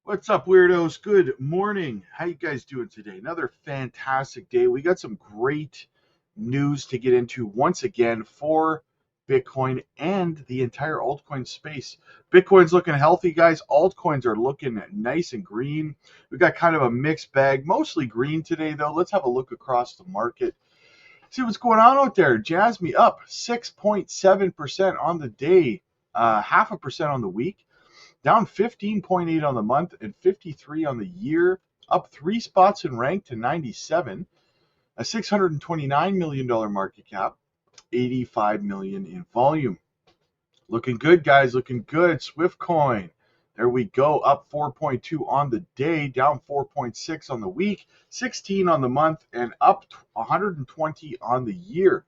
What's up, weirdos? Good morning. How you guys doing today? Another fantastic day. We got some great news to get into once again for Bitcoin and the entire altcoin space. Bitcoin's looking healthy, guys. Altcoins are looking nice and green. We got kind of a mixed bag, mostly green today, though. Let's have a look across the market. See what's going on out there. Jasmy up 6.7% on the day, half a percent on the week. Down 15.8 on the month and 53 on the year, up 3 spots in rank to 97, a $629 million market cap, 85 million in volume. Looking good, guys, looking good. Swift coin, there we go, up 4.2 on the day, down 4.6 on the week, 16 on the month, and up 120 on the year.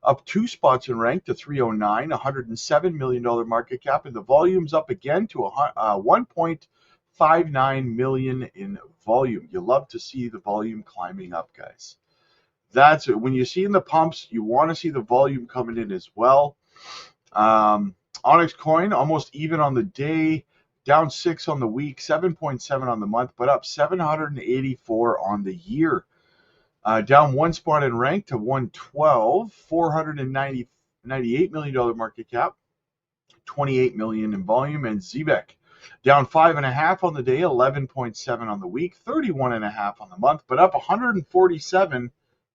Up 2 spots in rank to 309, $107 million market cap, and the volume's up again to 1.59 million in volume. You love to see the volume climbing up, guys. That's it. When you see in the pumps, you want to see the volume coming in as well. Onyx coin almost even on the day, down 6 on the week, 7.7 on the month, but up 784 on the year. Down 1 spot in rank to 112, $498 million market cap, 28 million in volume. And Zebek down 5.5 on the day, 11.7 on the week, 31.5 on the month, but up 147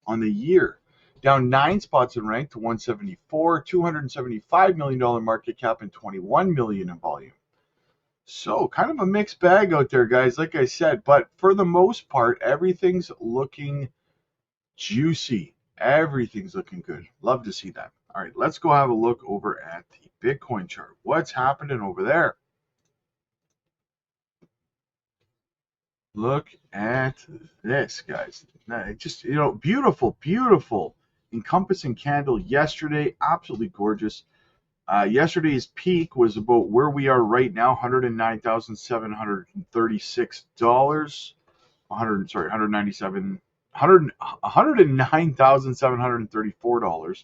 on the year. Down 9 spots in rank to 174, $275 million market cap, and 21 million in volume. So kind of a mixed bag out there, guys, like I said, but for the most part, everything's looking juicy. Everything's looking good. Love to see that. All right, let's go have a look over at the Bitcoin chart. What's happening over there? Look at this, guys. Just, beautiful, beautiful encompassing candle yesterday. Absolutely gorgeous. Yesterday's peak was about where we are right now, $109,736. 109,734.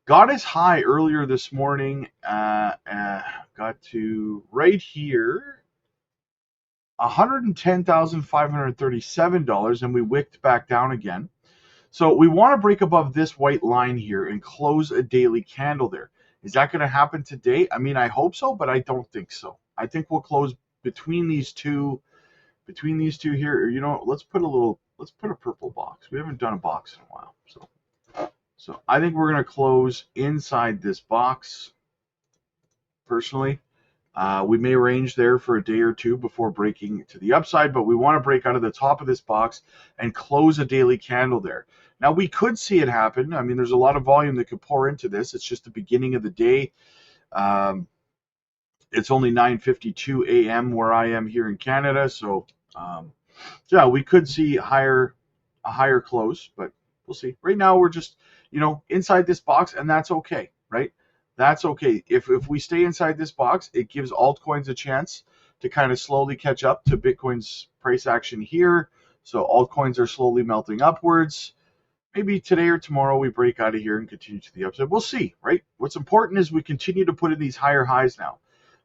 Got as high earlier this morning. Got to right here, $110,537, and we wicked back down again. So we want to break above this white line here and close a daily candle there. Is that going to happen today? I mean, I hope so, but I don't think so. I think we'll close between these two here. Let's put a purple box. We haven't done a box in a while. So I think we're going to close inside this box. Personally, we may range there for a day or two before breaking to the upside, but we want to break out of the top of this box and close a daily candle there. Now, we could see it happen. I mean, there's a lot of volume that could pour into this. It's just the beginning of the day. It's only 9:52 a.m. where I am here in Canada, so yeah, we could see a higher close, but we'll see. Right now, we're just inside this box, and that's okay, right? That's okay. If we stay inside this box, it gives altcoins a chance to kind of slowly catch up to Bitcoin's price action here. So altcoins are slowly melting upwards. Maybe today or tomorrow we break out of here and continue to the upside. We'll see, right? What's important is we continue to put in these higher highs now.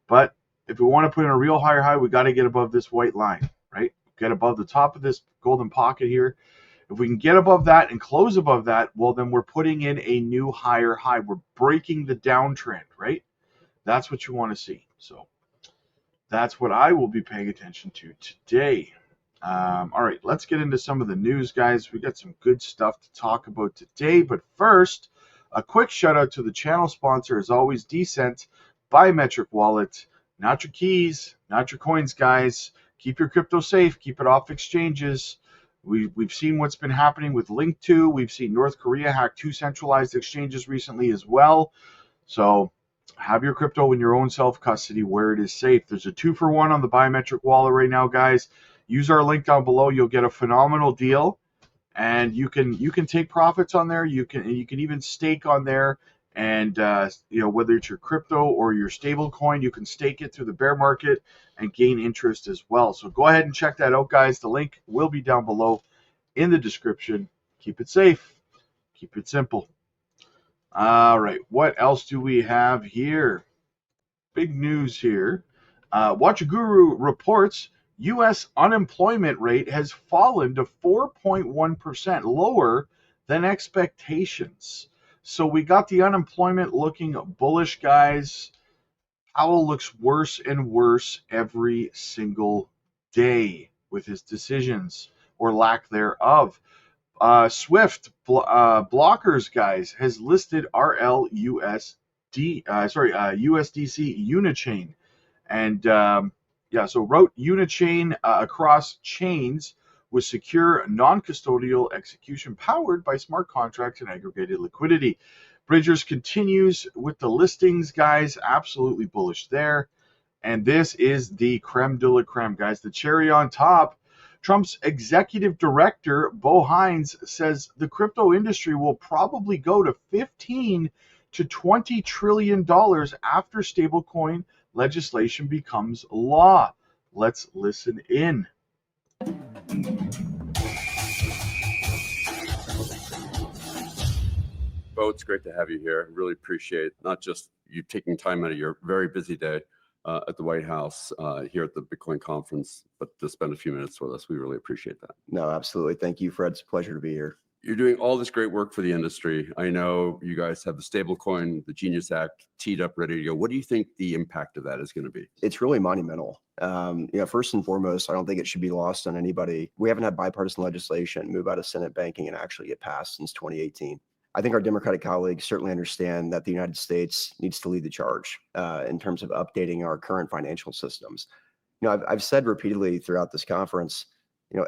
But if we want to put in a real higher high, we got to get above this white line, right? Get above the top of this golden pocket here. If we can get above that and close above that, well, then we're putting in a new higher high. We're breaking the downtrend, right? That's what you want to see. So that's what I will be paying attention to today. All right, let's get into some of the news, guys. We got some good stuff to talk about today. But first, a quick shout out to the channel sponsor, as always, Decent Biometric Wallet. Not your keys, not your coins, guys. Keep your crypto safe. Keep it off exchanges. We've seen what's been happening with Link2. We've seen North Korea hack 2 centralized exchanges recently as well. So have your crypto in your own self-custody where it is safe. There's a 2-for-1 on the biometric wallet right now, guys. Use our link down below. You'll get a phenomenal deal, and you can take profits on there. You can even stake on there, and whether it's your crypto or your stable coin, you can stake it through the bear market and gain interest as well. So go ahead and check that out, guys. The link will be down below in the description. Keep it safe. Keep it simple. All right, what else do we have here? Big news here. Watch Guru reports U.S. unemployment rate has fallen to 4.1%, lower than expectations. So we got the unemployment looking bullish, guys. Powell looks worse and worse every single day with his decisions or lack thereof. Swift blockers, guys, has listed USDC Unichain, and yeah, so wrote Unichain across chains with secure non-custodial execution powered by smart contracts and aggregated liquidity. Bridgers continues with the listings, guys. Absolutely bullish there. And this is the creme de la creme, guys. The cherry on top. Trump's executive director, Bo Hines, says the crypto industry will probably go to 15 to $20 trillion after stablecoin legislation becomes law. Let's listen in. Bo, it's great to have you here. Really appreciate not just you taking time out of your very busy day at the White House here at the Bitcoin conference, but to spend a few minutes with us. We really appreciate that. No, absolutely. Thank you, Fred. It's a pleasure to be here. You're doing all this great work for the industry. I know you guys have the stablecoin, the Genius Act teed up, ready to go. What do you think the impact of that is going to be? It's really monumental. First and foremost, I don't think it should be lost on anybody. We haven't had bipartisan legislation move out of Senate banking and actually get passed since 2018. I think our Democratic colleagues certainly understand that the United States needs to lead the charge in terms of updating our current financial systems. I've said repeatedly throughout this conference,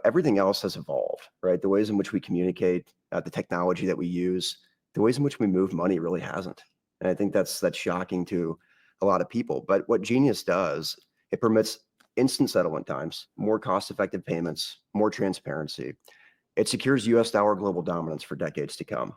everything else has evolved, right? The ways in which we communicate, the technology that we use, the ways in which we move money really hasn't. And I think that's shocking to a lot of people. But what Genius does, it permits instant settlement times, more cost-effective payments, more transparency. It secures US dollar global dominance for decades to come.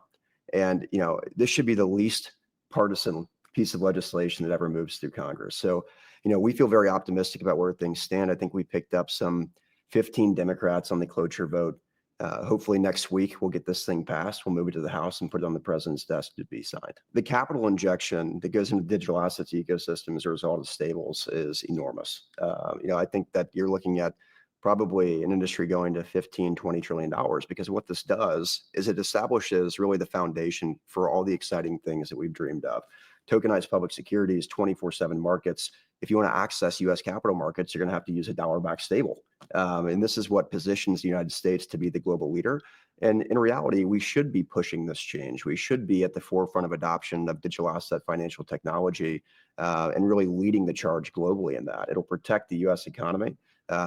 And, this should be the least partisan piece of legislation that ever moves through Congress. So, we feel very optimistic about where things stand. I think we picked up some 15 Democrats on the cloture vote. Hopefully next week we'll get this thing passed. We'll move it to the House and put it on the president's desk to be signed. The capital injection that goes into the digital assets ecosystem as a result of stables is enormous. I think that you're looking at probably an industry going to $15-20 trillion, because what this does is it establishes really the foundation for all the exciting things that we've dreamed of. Tokenized public securities, 24/7 markets. If you want to access US capital markets, you're going to have to use a dollar-backed stable. And this is what positions the United States to be the global leader. And in reality, we should be pushing this change. We should be at the forefront of adoption of digital asset financial technology and really leading the charge globally in that. It'll protect the US economy.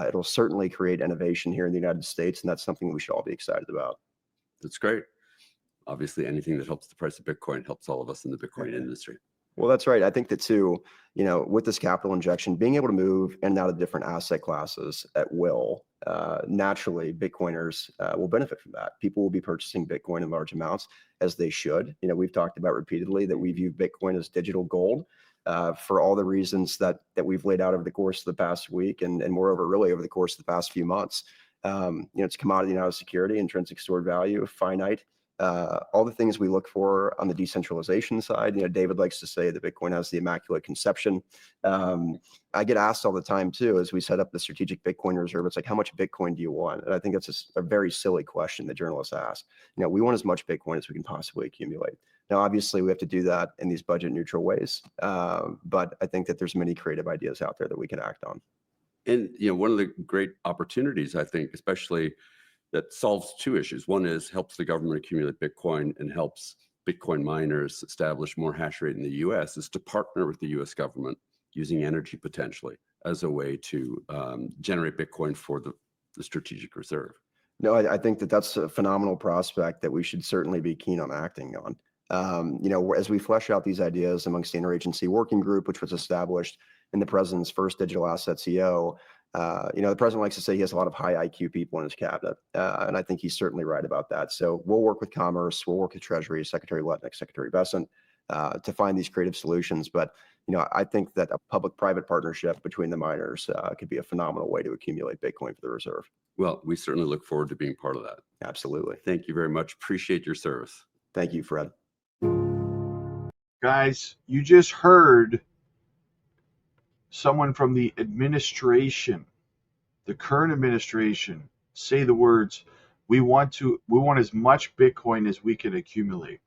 It'll certainly create innovation here in the United States, and that's something we should all be excited about. That's great. Obviously, anything that helps the price of Bitcoin helps all of us in the Bitcoin industry. Well, that's right. I think that too, with this capital injection, being able to move in and out of different asset classes at will, naturally, Bitcoiners will benefit from that. People will be purchasing Bitcoin in large amounts, as they should. We've talked about repeatedly that we view Bitcoin as digital gold. For all the reasons that we've laid out over the course of the past week, and moreover, really over the course of the past few months. It's commodity, not a security, intrinsic stored value, finite, all the things we look for on the decentralization side. David likes to say that Bitcoin has the immaculate conception. I get asked all the time too, as we set up the strategic Bitcoin reserve, it's like, how much Bitcoin do you want? And I think that's a very silly question that journalists ask. We want as much Bitcoin as we can possibly accumulate. Now, obviously, we have to do that in these budget neutral ways. But I think that there's many creative ideas out there that we can act on. And, one of the great opportunities, I think, especially that solves two issues. One is helps the government accumulate Bitcoin and helps Bitcoin miners establish more hash rate in the US, is to partner with the US government using energy potentially as a way to generate Bitcoin for the strategic reserve. No, I think that that's a phenomenal prospect that we should certainly be keen on acting on. As we flesh out these ideas amongst the interagency working group, which was established in the president's first digital assets EO, the president likes to say he has a lot of high IQ people in his cabinet, and I think he's certainly right about that. So we'll work with Commerce, we'll work with Treasury, Secretary Lutnick, Secretary Bessent, to find these creative solutions. But I think that a public-private partnership between the miners could be a phenomenal way to accumulate Bitcoin for the reserve. Well, we certainly look forward to being part of that. Absolutely. Thank you very much. Appreciate your service. Thank you, Fred. Guys, you just heard someone from the administration the current administration say the words, we want as much Bitcoin as we can accumulate.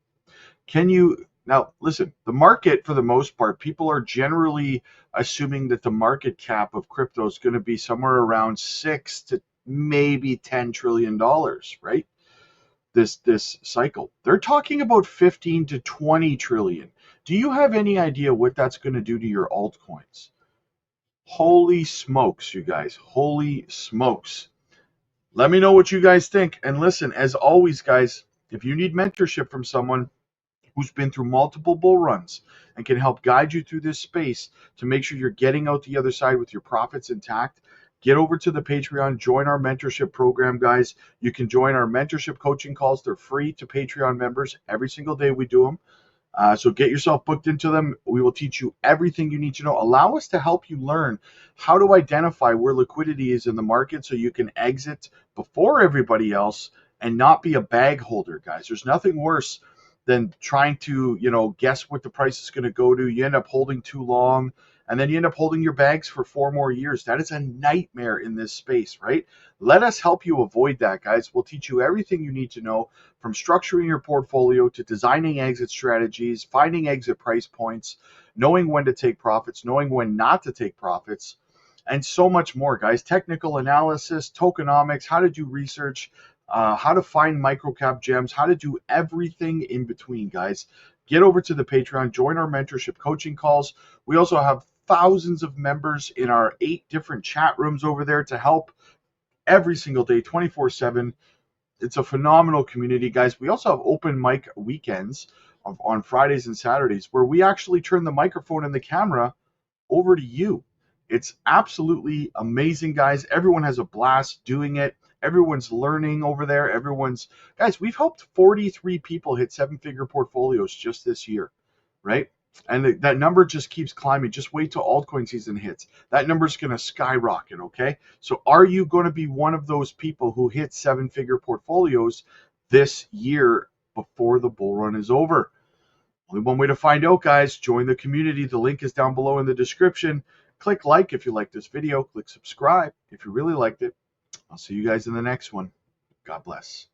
Can you now listen, the market for the most part, people are generally assuming that the market cap of crypto is going to be somewhere around 6 to maybe $10 trillion, right? This cycle. They're talking about 15 to 20 trillion. Do you have any idea what that's going to do to your altcoins? Holy smokes, you guys. Holy smokes. Let me know what you guys think. And listen, as always, guys, if you need mentorship from someone who's been through multiple bull runs and can help guide you through this space to make sure you're getting out the other side with your profits intact, get over to the Patreon, join our mentorship program, guys. You can join our mentorship coaching calls. They're free to Patreon members. Every single day we do them. So get yourself booked into them. We will teach you everything you need to know. Allow us to help you learn how to identify where liquidity is in the market so you can exit before everybody else and not be a bag holder, guys. There's nothing worse than trying to, guess what the price is going to go to. You end up holding too long, and then you end up holding your bags for 4 more years. That is a nightmare in this space, right? Let us help you avoid that, guys. We'll teach you everything you need to know, from structuring your portfolio to designing exit strategies, finding exit price points, knowing when to take profits, knowing when not to take profits, and so much more, guys. Technical analysis, tokenomics, how to do research, how to find microcap gems, how to do everything in between, guys. Get over to the Patreon, join our mentorship coaching calls. We also have thousands of members in our 8 different chat rooms over there to help every single day, 24/7. It's a phenomenal community, guys. We also have open mic weekends on Fridays and Saturdays where we actually turn the microphone and the camera over to you. It's absolutely amazing, guys. Everyone has a blast doing it. Everyone's learning over there. Guys, we've helped 43 people hit 7-figure portfolios just this year, right? And that number just keeps climbing. Just wait till altcoin season hits. That number's going to skyrocket, okay? So are you going to be one of those people who hit 7-figure portfolios this year before the bull run is over? Only one way to find out, guys. Join the community. The link is down below in the description. Click like if you like this video. Click subscribe if you really liked it. I'll see you guys in the next one. God bless.